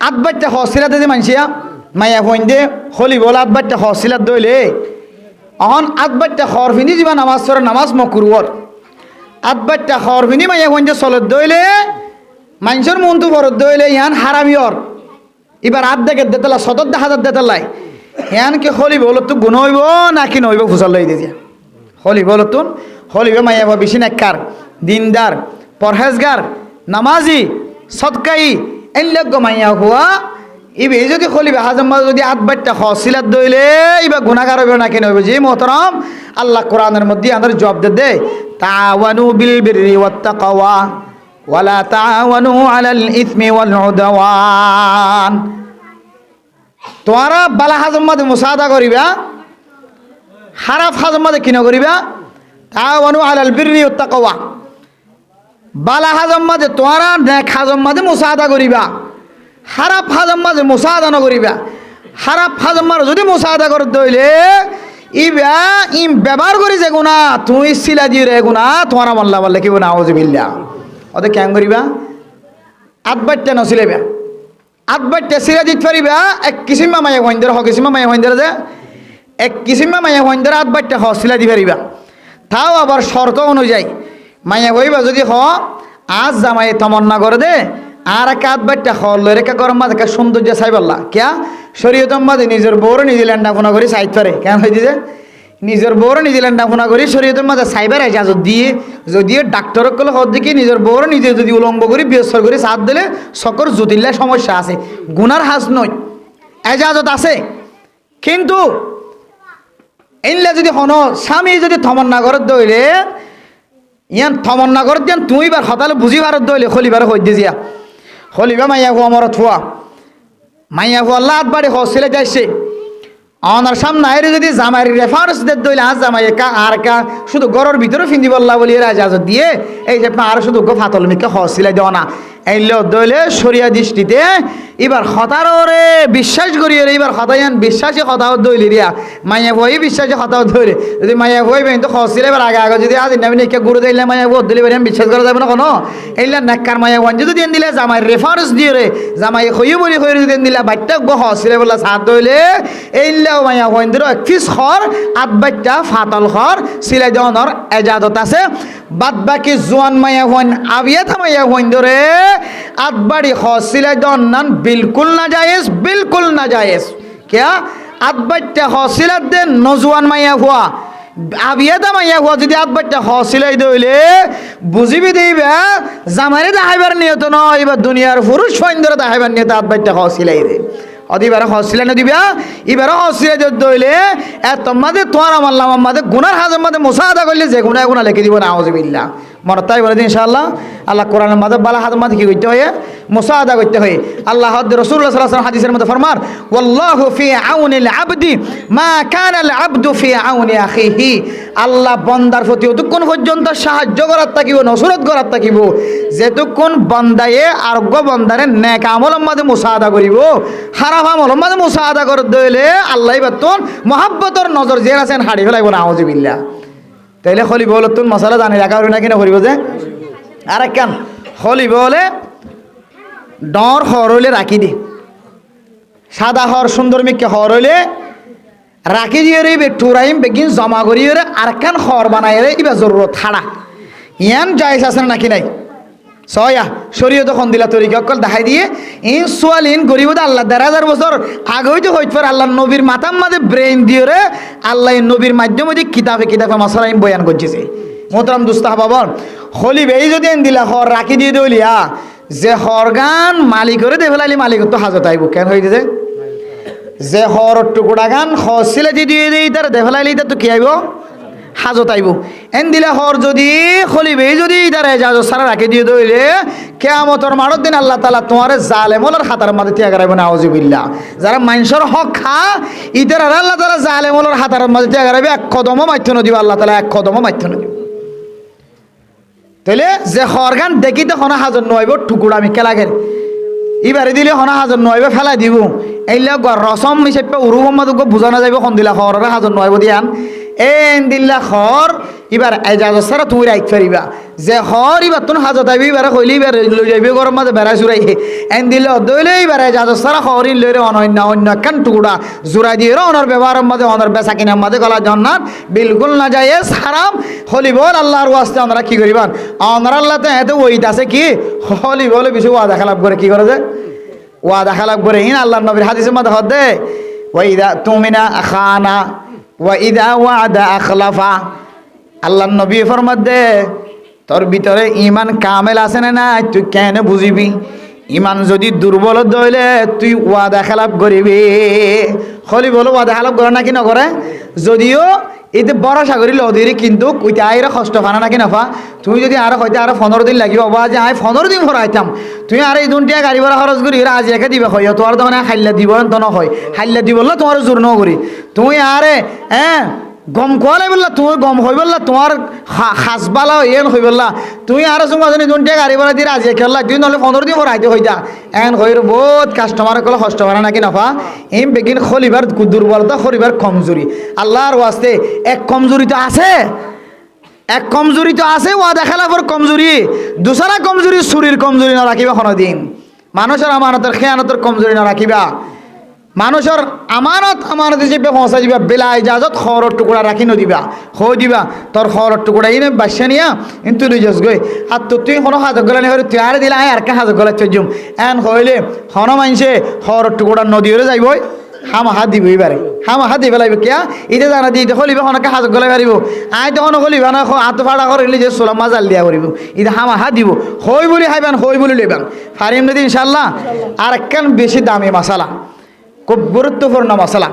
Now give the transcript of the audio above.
আদবাইটা হসিলাতে যে মানসিয়া মায়া হইন্দে হলি বল আদবাইটা হসিলাত দইলে অহন আদবাইটা খর ফিনি যাবা নামাজ পড়ে নামাজ মকরুর আদবাইটা খর ফিনি মায়া হইন্দে চলত দইলে মানুষের মনটো বরত দইলে ইয়ান হারামিয়র এবার আদ দেখে দেতলা সদর দেখা দেতলাই ইয়ান কি হলি বল তো গুণ হইব নাকি নইব ফুসাল লই দিয়ে হলি বল তুন হলিবে মায়া বেশি নাকার দিনদার পরহেজগার নামাজি সদকাই এনলেগ মাইয়া হুয়া ইবে যদি খলিবে হাজম্মা যদি আদবাইটা হসিলাত দইলে ইবা গুনাহগার হইবে নাকি নইব জি মোহতারাম আল্লাহ কোরআনের মধ্যে আমাদের জবাব দে তাওয়ানু বিল বিররি ওয়াত তাকওয়া ওয়ালা তাওয়ানু আলাল ইসমি ওয়াল উদওয়ান তোমরা বালা হাজম্মাতে মুসাদা করিবা খারাপ হাজম্মাতে কিনা করিবা তাওয়ানু আলাল বিররি ওয়াত তাকওয়া বালা হাজম্মাতে তোমরা নেক হাজম্মাতে মুসাদা করিবা খারাপ হাজম্মাতে মুসাদা ন করিবা খারাপ হাজম্মার যদি মুসাদা করে দইলে ইবা ইম ব্যবহার করি যে গুণা তুই সিলা দিয়ে রে গুণা তোমরা মাল্লা বললে কি না আউযুবিল্লাহ ওদের কেন করিবা আদবাইটা নছিলেবা আদবাইটা সিলা দিতে পারিবা এক কিসিমা মায়া হইন্দর হ কিসিমা মায়া হইন্দর যে এক কিসিমা মায়া হইন্দর আদবাইটা হ সিলা দি পারিবা তাও আবার শর্ত অনুযায়ী মায়া হইবা যদি হ আজ জামাই তমন্না করে দে আর এক আদবাইটা হল রেখা গরম মাঝে একটা সৌন্দর্য চাইবাল্লা কিয়া শরীয়তম মাঝে নিজের বউর নিউজিল্যান্ড ফোনা করি চাইতে পারে কেন হয়ে দিছে নিজের বউর নিউজিল্যান্ড ফোনা করি শরীয়তম মাঝে চাইবার এজাজত দিয়ে যদি ডাক্তার কলে হদ দেখি নিজের বউর নিজে যদি উলম্ব করি বিয়স্বর করি সাথ দিলে সকর জটিল্লা সমস্যা আছে গুনার হাজ নয় এজাজত আছে কিন্তু এনলে যদি হন স্বামী যদি তমন্না করে দইলে ইয়ান তমন্না করে দিয়ান তুই বার হতালে বুঝি ভারত দইলে খলিবার হই দিয়া খলিবা মাইয়া হু আমার থুয়া মাইয়া হু আল্লাহ বাড়ি হসিলে যাইছে আমার সামনে আইরে যদি জামাইয়ের রেফারেন্স দে দইলে আজ জামাই কা আর কা শুধু ঘরের ভিতরে ফিন্দি বললা বলি এর আজাজত দিয়ে এই যে আর শুধু ফাতল মিকে হসিলে দেওয়া না এইলে দইলে শরিয়া দৃষ্টিতে এবার হতারে বিশ্বাস করি এবার হতায়ান বিশ্বাসী হতাও দইলি রিয়া মাইয়া বই বিশ্বাসী হতাও ধরে যদি মাইয়া বই বেন তো হসিলে এবার আগে আগে যদি আজ নামি নিকে গুরু দিলে মাইয়া বই দিলে বেরিয়াম বিশ্বাস করা যাবে না কোনো এইলা নাক্কার মাইয়া ওয়ান যদি দেন দিলে জামাই রেফারেন্স দিয়ে রে জামাই হইও বলি হইরে দেন দিলে বাইটা গো হসিলে বলা সাথ দইলে এইলাও মাইয়া ওয়ান দিরো ফিস খর আদবাইটা ফাতল খর সিলাই দেওয়ানোর এজাজত আছে বাদ বাকি জোয়ান মাইয়া ওয়ান আবিয়াত মাইয়া ওয়ান ধরে আদবাড়ি হসিলাই দেওয়ান নান बिल्कुल ना जायज़ क्या आदबट्टा हौसला दे नौजवान माया हुआ আবিয়াদা মাইয়া हुआ যদি আদবट्टा हौसला দইলে বুঝিবি দেইবা জামারে দাহাইবার নিয়ত নয় এবার দুনিয়ার পুরুষ সৈন্দরে দাহাইবার নিয়ত আদবट्टा हौसला দে অদিবার হসিলা না দিবা এবার হসিলা দইলে এত মাদে তোরা মাল্লাম মাদে গুনার হাজার মাদে মুসাদা করলে যে গুনাহ গুনাহ লিখে দিব না আউযুবিল্লাহ মরতাই বলে দিন ইনশাআল্লাহ আল্লাহ কোরআনের মধ্যে বালা হাজার মাদে কি করতে হয় মুসাদা করতে হয় আল্লাহ রাসূলুল্লাহ সাল্লাল্লাহু আলাইহি ওয়াসাল্লাম হাদিসের মধ্যে ফরমান ওয়াল্লাহু ফি আউনিল আবদি মা কানা আল আবদু ফি আউনি আখিহি আল্লাহ বান্দার প্রতি যতক্ষণ পর্যন্ত সাহায্য করার থাকিব নসরত করার থাকিব যেতক্ষণ বান্দায়ে আরোগ্য বান্দারে নেক আমলের মধ্যে মুসাদা করিব খারাপ আমলের মধ্যে মুসাদা করে দইলে আল্লাহ বাতন মহব্বতর নজর জের আছেন হাড়ি ফেলাইব না আউযুবিল্লাহ তাইলে খলি বলে তুন মশালা জানি রাখা না কিনা করিব যে আর কেন খলি বলে ডর হর হইলে রাখি দি সাদা হর সুন্দর মিকে হর হইলে রাখি দিয়ে রে বেটুরাইম বেগিন জমা করিয়ে রে আর কেন হর বানাই রে ইবা জরুরত হাড়া ইয়ান জায়েজ আছে নাকি নাই সয়া শরীয়ত খন দিলা তরিকা কল দেখাই দিয়ে ইন সোয়ালিন গরিব আল্লাহ ১,০০০ বছর আগেই তো হইতে পারে আল্লাহ নবীর মাথার মাঝে ব্রেইন দিয়ে রে আল্লাহ নবীর মাধ্যমে কিতাবে মশলা বয়ান করছে মোহতারাম দুস্তাহ বাবর হলিব এই যদি দিলা হর রাখি দিয়ে দলিয়া যে হরগান মালিক করে দে ফেলাইলি মালিক তো হাজত আইব কেন হয়ে যে যে হর টুকুরা গান হসিলে দিয়ে দিই তার দে ফেলাইলি তো কি আইব হাজত আইব এন দিলে হর যদি খলিবে যদি তার এজাজ সারা রাখি দিয়ে দইলে কিয়ামতের মাঠের দিন আল্লাহ তাআলা তোমারে জালেমলের হাতার মধ্যে ত্যাগ রাখবে না আউযুবিল্লাহ যারা মানুষের হক খা ইতার আল্লাহ তাআলা জালেমলের হাতার মধ্যে ত্যাগ রাখবে এক কদম মাইথন দিব আল্লাহ তাআলা এক কদম মাইথন দিব তাইলে যে হরগান দেখিতে হনা হাজর নইব টুকুরা আমি কেলাগের এবারে দিলে হনা হাজর নইব ফেলাই দিব এইলা রসম হিসেবে উরুমত বুঝানো যাবে খন দিলা হরের হাজর নইব দিয়ান এন দিল্লা খর এবার এজাজত ছাড়া তুমি রাইট পারিবা যে হরি বাতুন হাজত আইবি বেড়া কইলি বেড়ে লই যাইবি গরম মাঝে বেড়াই চুরাই এন দিলে দইলেই বেড়াই যা সারা হরিণ লইরে অন্য অন্য কান টুকুরা জুড়াই দিয়ে অনর ব্যবহারের মাঝে অনর বেচা কিনার মাঝে গলা জন্নাত বিলকুল না যায় হারাম হলি বল আল্লাহর ওয়াস্তে আমরা কি করিবান অনর আল্লাহতে এত ওইট আছে কি হলি বলে বেশি ওয়াদা খেলাপ করে কি করে যে ওয়াদা খেলাপ করে হিন আল্লাহর নবীর হাদিসের মধ্যে হদে ওয়াইদা তুমিনা খানা ওয়াইদা ওয়াদা আখলাফা আল্লাহর নবী ফরমাত দে তোর ভিতরে ইমান কামেল আছে না না তুই কেন বুঝিবি ইমান যদি দুর্বল দইলে তুই ওয়াদা খেলাপ করিবি হলি বলো ওয়াদা খেলাপ করে নাকি নকরে যদিও এতে ভরসা করিল ওদের কিন্তু ওইটা আইরা কষ্ট ফানা নাকি নাফা তুমি যদি আরো হয়তো আরো 15 দিন লাগিব বা যে আই 15 দিন ভরাইতাম তুই আর এই দুনটিয়া গাড়ি ভাড়া খরচ করি আজ একে দিবে হয় তোমার তো মানে হাইল্লা দিব তো নহয় হাইল্লা দিব বললে তোমার জোর ন করি তুমি আরে গম কোয়ালে বললা তোমার গম হই বললা তোমার হাসবালা এন হই বললা তুই আরো সঙ্গে যদি দুনটিয়া গাড়ি ভাড়া দিয়ে আজ একে তুই নহলে 15 দিন ভরাইতে হইতা এন হইর বহুত কাস্টমার কল কষ্ট ভাড়া নাকি নাফা এম বেগিন খলিবার দুর্বলতা খলিবার কমজোরি আল্লাহর ওয়াস্তে এক কমজোরি তো আছে এক কমজোরি তো আছে ওয়াদা খেলাফর কমজোরি দুসরা কমজোরি চুরির কমজোরি না রাখিবা কোনোদিন মানুষের আমানতের খেয়ানতের কমজোরি না রাখিবা মানুষের আমানত হিসেবে পৌঁছা দিবা বেলা ইজাজত খবরের টুকুরা রাখি নদিবা হয়ে দিবা তোর খবরের টুকুরা ইনে বাসা নিয়া কিন্তু রিজস গই আর তো তুই কোনো হাজত গলা নিয়ে তুই আর দিলা আর কে হাজত গলা চজুম এন হইলে হন মানছে খবরের টুকুরা নদীরে যাইবই হামা হাত দিব এবারে হামা হাত দিবে লাগবে কিয়া ইতে জানা দিয়ে হলিবে হনকে হাজত গলা পারিব আই তখন হলিবা না হাত ফাড়া করিলে যে সোলা মাজাল দিয়া করিব ইতে হামা হাত দিব হই বলি খাইবান হই বলি লইবান ফারিম নদী ইনশাল্লাহ আর একখান বেশি দামি মশালা খুব গুরুত্বপূর্ণ মশলা